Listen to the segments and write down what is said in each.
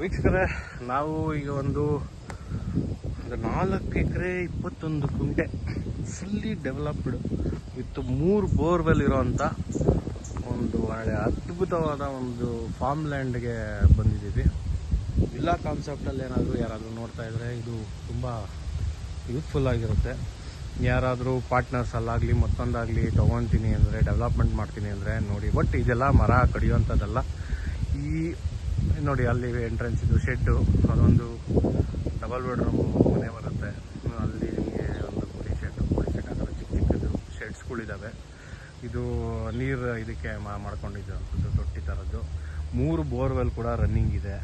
ವೀಕ್ಷಕರೇ, ನಾವು ಈಗ ಒಂದು 4 ಎಕರೆ 21 ಗುಂಟೆ ಫುಲ್ಲಿ ಡೆವಲಪ್ಡ್ ವಿತ್ 3 ಬೋರ್ವೆಲ್ ಇರೋಂಥ ಒಂದು ಒಳ್ಳೆ ಅದ್ಭುತವಾದ ಒಂದು ಫಾರ್ಮ್ ಲ್ಯಾಂಡ್ಗೆ ಬಂದಿದ್ದೀವಿ. ವಿಲ್ಲಾ ಕಾನ್ಸೆಪ್ಟಲ್ಲಿ ಯಾರಾದರೂ ನೋಡ್ತಾ ಇದ್ರೆ ಇದು ತುಂಬ ಯೂತ್ಫುಲ್ ಆಗಿರುತ್ತೆ. ಯಾರಾದರೂ ಪಾರ್ಟ್ನರ್ಸ್ ಅಲ್ಲಾಗಲಿ ಮತ್ತೊಂದಾಗಲಿ ತೊಗೊತೀನಿ ಅಂದರೆ, ಡೆವಲಪ್ಮೆಂಟ್ ಮಾಡ್ತೀನಿ ಅಂದರೆ ನೋಡಿ. ಬಟ್ ಇದೆಲ್ಲ ಮರ ಕಡಿಯುವಂಥದ್ದಲ್ಲ. ಈ ನೋಡಿ ಅಲ್ಲಿ ಎಂಟ್ರೆನ್ಸ್ ಇದು ಶೆಡ್ಡು, ಅದೊಂದು ಡಬಲ್ ಬೆಡ್ರೂಮ್ ಮನೆ ಬರುತ್ತೆ. ಅಲ್ಲಿ ನಿಮಗೆ ಒಂದು ಕುರಿ ಶೆಡ್ ಆ ಥರ ಚಿಕ್ಕ ಚಿಕ್ಕದು ಶೆಡ್ಸ್ಗಳಿದ್ದಾವೆ. ಇದು ನೀರು ಇದಕ್ಕೆ ಮಾಡ್ಕೊಂಡಿದ್ದು ತೊಟ್ಟಿ ಥರದ್ದು. 3 ಬೋರ್ವೆಲ್ ಕೂಡ ರನ್ನಿಂಗ್ ಇದೆ.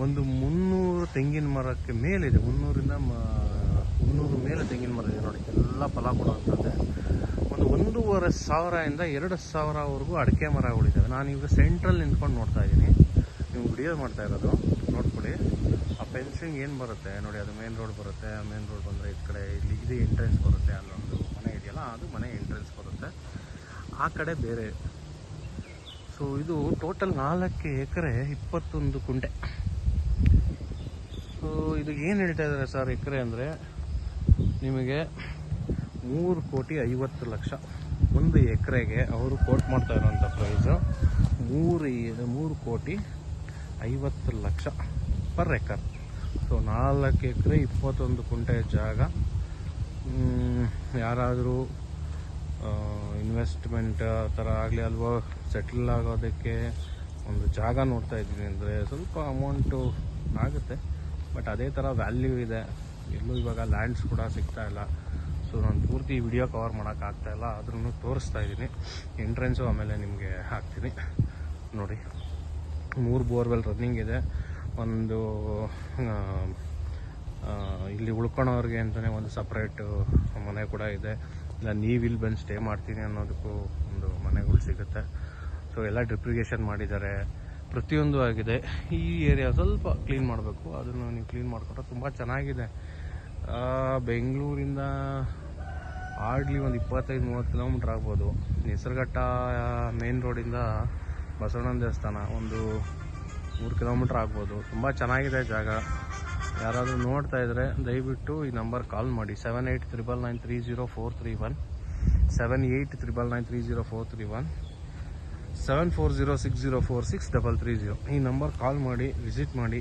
ಒಂದು 300 ತೆಂಗಿನ ಮರಕ್ಕೆ ಮೇಲಿದೆ. 300 ಮೇಲೆ ತೆಂಗಿನ ಮರ ಇದೆ ನೋಡಿ. ಎಲ್ಲ ಫಲ ಕೊಡುವಂಥದ್ದೇ. ಒಂದು 1,500ಇಂದ 2,000ವರೆಗೂ ಅಡಿಕೆ ಮರಗಳಿದ್ದಾವೆ. ನಾನೀಗ ಸೆಂಟ್ರಲ್ಲಿ ನಿಂತ್ಕೊಂಡು ನೋಡ್ತಾ ಇದ್ದೀನಿ. ನೀವು ವಿಡಿಯೋ ಮಾಡ್ತಾ ಇರೋದು ನೋಡ್ಕೊಳ್ಳಿ. ಆ ಫೆನ್ಸಿಂಗ್ ಏನು ಬರುತ್ತೆ ನೋಡಿ, ಅದು ಮೇನ್ ರೋಡ್ ಬರುತ್ತೆ. ಮೇನ್ ರೋಡ್ ಬಂದರೆ ಈ ಕಡೆ ಇಲ್ಲಿ ಇದು ಎಂಟ್ರೆನ್ಸ್ ಬರುತ್ತೆ. ಅಲ್ಲೊಂದು ಮನೆ ಇದೆಯಲ್ಲ, ಅದು ಮನೆ ಎಂಟ್ರೆನ್ಸ್ ಬರುತ್ತೆ. ಆ ಕಡೆ ಬೇರೆ. ಸೊ ಇದು ಟೋಟಲ್ 4 ಎಕರೆ 21 ಗುಂಟೆ. ಸೊ ಇದು ಏನು ಹೇಳ್ತಾ ಇದ್ದಾರೆ ಸರ್ ಎಕರೆ ಅಂದರೆ, ನಿಮಗೆ 3,50,00,000 ಒಂದು ಎಕರೆಗೆ ಅವರು ಕೋಟ್ ಮಾಡ್ತಾ ಇರೋಂಥ ಪ್ರೈಸು 3,50,00,000 ಪರ್ ಎಕರ್. ಸೊ 4 ಎಕರೆ 21 ಗುಂಟೆ ಜಾಗ. ಯಾರಾದರೂ ಇನ್ವೆಸ್ಟ್ಮೆಂಟ್ ಆ ಥರ ಆಗಲಿ ಅಲ್ವಾ, ಸೆಟಲ್ ಆಗೋದಕ್ಕೆ ಒಂದು ಜಾಗ ನೋಡ್ತಾ ಇದ್ದೀನಿ ಅಂದರೆ ಸ್ವಲ್ಪ ಅಮೌಂಟು ಆಗುತ್ತೆ. ಬಟ್ ಅದೇ ಥರ ವ್ಯಾಲ್ಯೂ ಇದೆ. ಎಲ್ಲೂ ಇವಾಗ ಲ್ಯಾಂಡ್ಸ್ ಕೂಡ ಸಿಗ್ತಾ ಇಲ್ಲ. ಸೊ ನಾನು ಪೂರ್ತಿ ವಿಡಿಯೋ ಕವರ್ ಮಾಡೋಕ್ಕಾಗ್ತಾಯಿಲ್ಲ, ಆದ್ರೂ ತೋರಿಸ್ತಾ ಇದ್ದೀನಿ. ಎಂಟ್ರೆನ್ಸು ಆಮೇಲೆ ನಿಮಗೆ ಹಾಕ್ತೀನಿ ನೋಡಿ. 3 ಬೋರ್ವೆಲ್ ರನ್ನಿಂಗ್ ಇದೆ. ಒಂದು ಇಲ್ಲಿ ಉಳ್ಕೊಳೋರಿಗೆ ಅಂತಲೇ ಒಂದು ಸಪ್ರೇಟು ಮನೆ ಕೂಡ ಇದೆ. ಇಲ್ಲ ನೀವಿಲ್ಲಿ ಬಂದು ಸ್ಟೇ ಮಾಡ್ತೀನಿ ಅನ್ನೋದಕ್ಕೂ ಒಂದು ಮನೆಗಳು ಸಿಗುತ್ತೆ. ಸೊ ಎಲ್ಲ ಡ್ರಿಪ್ರಿಗೇಷನ್ ಮಾಡಿದ್ದಾರೆ, ಪ್ರತಿಯೊಂದು ಆಗಿದೆ. ಈ ಏರಿಯಾ ಸ್ವಲ್ಪ ಕ್ಲೀನ್ ಮಾಡಬೇಕು. ಅದನ್ನು ನೀವು ಕ್ಲೀನ್ ಮಾಡಿಕೊಂಡ್ರೆ ತುಂಬ ಚೆನ್ನಾಗಿದೆ. ಬೆಂಗಳೂರಿಂದ ಹಾರ್ಡ್ಲಿ ಒಂದು 25-30 ಕಿಲೋಮೀಟ್ರ್ ಆಗ್ಬೋದು. ನಿಸರ್ಘಟ್ಟ ಮೇನ್ ರೋಡಿಂದ ಬಸವಣ್ಣನ ದೇವಸ್ಥಾನ ಒಂದು 3 ಕಿಲೋಮೀಟ್ರ್ ಆಗ್ಬೋದು. ತುಂಬ ಚೆನ್ನಾಗಿದೆ ಜಾಗ. ಯಾರಾದರೂ ನೋಡ್ತಾ ಇದ್ದರೆ ದಯವಿಟ್ಟು ಈ ನಂಬರ್ ಕಾಲ್ ಮಾಡಿ. 7899930431 7899930431 7406046330. ಈ ನಂಬರ್ ಕಾಲ್ ಮಾಡಿ, ವಿಸಿಟ್ ಮಾಡಿ.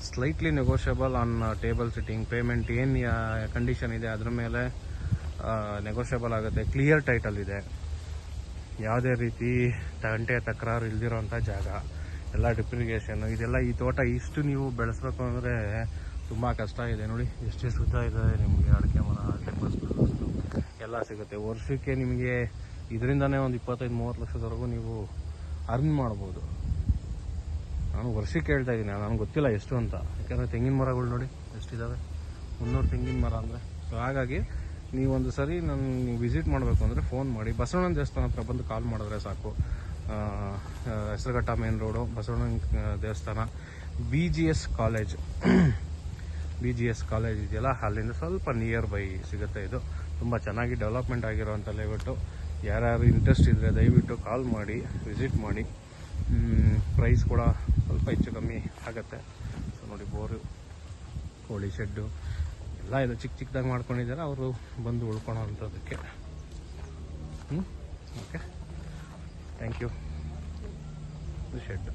Slightly negotiable on table sitting. Payment ಏನು ಕಂಡೀಷನ್ ಇದೆ ಅದ್ರ ಮೇಲೆ ನೆಗೋಷಿಯಬಲ್ ಆಗುತ್ತೆ. ಕ್ಲಿಯರ್ ಟೈಟಲ್ ಇದೆ. ಯಾವುದೇ ರೀತಿ ಗಂಟೆ ತಕರಾರು ಇಲ್ದಿರೋಂಥ ಜಾಗ. ಎಲ್ಲ ಡ್ರಿಪ್ರಿಗೇಷನ್ ಇದೆಲ್ಲ. ಈ ತೋಟ ಇಷ್ಟು ನೀವು ಬೆಳೆಸ್ಬೇಕು ಅಂದರೆ ತುಂಬ ಕಷ್ಟ ಇದೆ ನೋಡಿ. ಎಷ್ಟು ಉದ್ದ ಇದೆ. ನಿಮಗೆ ಅಡಿಕೆ ಮರ, ಟೆಂಪಲ್ಸ್ ಎಲ್ಲ ಸಿಗುತ್ತೆ. ವರ್ಷಕ್ಕೆ ನಿಮಗೆ ಇದರಿಂದನೇ ಒಂದು 25-30 ಲಕ್ಷದವರೆಗೂ ನೀವು ಅರ್ನ್ ಮಾಡ್ಬೋದು. ನಾನು ವರ್ಷಕ್ಕೆ ಹೇಳ್ತಾ ಇದ್ದೀನಿ, ನನಗೆ ಗೊತ್ತಿಲ್ಲ ಎಷ್ಟು ಅಂತ. ಯಾಕಂದರೆ ತೆಂಗಿನ ಮರಗಳು ನೋಡಿ ಎಷ್ಟಿದ್ದಾವೆ, 300 ತೆಂಗಿನ ಮರ ಅಂದರೆ. ಸೊ ಹಾಗಾಗಿ ನೀವೊಂದು ಸರಿ ನೀವು ವಿಸಿಟ್ ಮಾಡಬೇಕು ಅಂದರೆ ಫೋನ್ ಮಾಡಿ. ಬಸವಣ್ಣನ ದೇವಸ್ಥಾನ ಹತ್ರ ಬಂದು ಕಾಲ್ ಮಾಡಿದ್ರೆ ಸಾಕು. ಹೆಸರುಘಟ್ಟ ಮೇನ್ ರೋಡು, ಬಸವಣ್ಣನ ದೇವಸ್ಥಾನ, BGS ಕಾಲೇಜ್ ಇದೆಯಲ್ಲ, ಅಲ್ಲಿಂದ ಸ್ವಲ್ಪ ನಿಯರ್ ಬೈ ಸಿಗುತ್ತೆ. ಇದು ತುಂಬ ಚೆನ್ನಾಗಿ ಡೆವಲಪ್ಮೆಂಟ್ ಆಗಿರೋವಂಥ ಲೇಔಟು. ಯಾರ್ಯಾರು ಇಂಟ್ರೆಸ್ಟ್ ಇದ್ದರೆ ದಯವಿಟ್ಟು ಕಾಲ್ ಮಾಡಿ, ವಿಸಿಟ್ ಮಾಡಿ. ಪ್ರೈಸ್ ಕೂಡ ಸ್ವಲ್ಪ ಹೆಚ್ಚು ಕಮ್ಮಿ ಆಗುತ್ತೆ. ಸೊ ನೋಡಿ, ಬೋರು, ಕೋಳಿ ಶೆಡ್ಡು ಎಲ್ಲ ಇದು ಚಿಕ್ಕದಾಗಿ ಮಾಡ್ಕೊಂಡಿದ್ದಾರೆ. ಅವರು ಬಂದು ಉಳ್ಕೊಳ್ಳೋ ಅಂಥದ್ದಕ್ಕೆ. Okay, thank you. ಶೆಡ್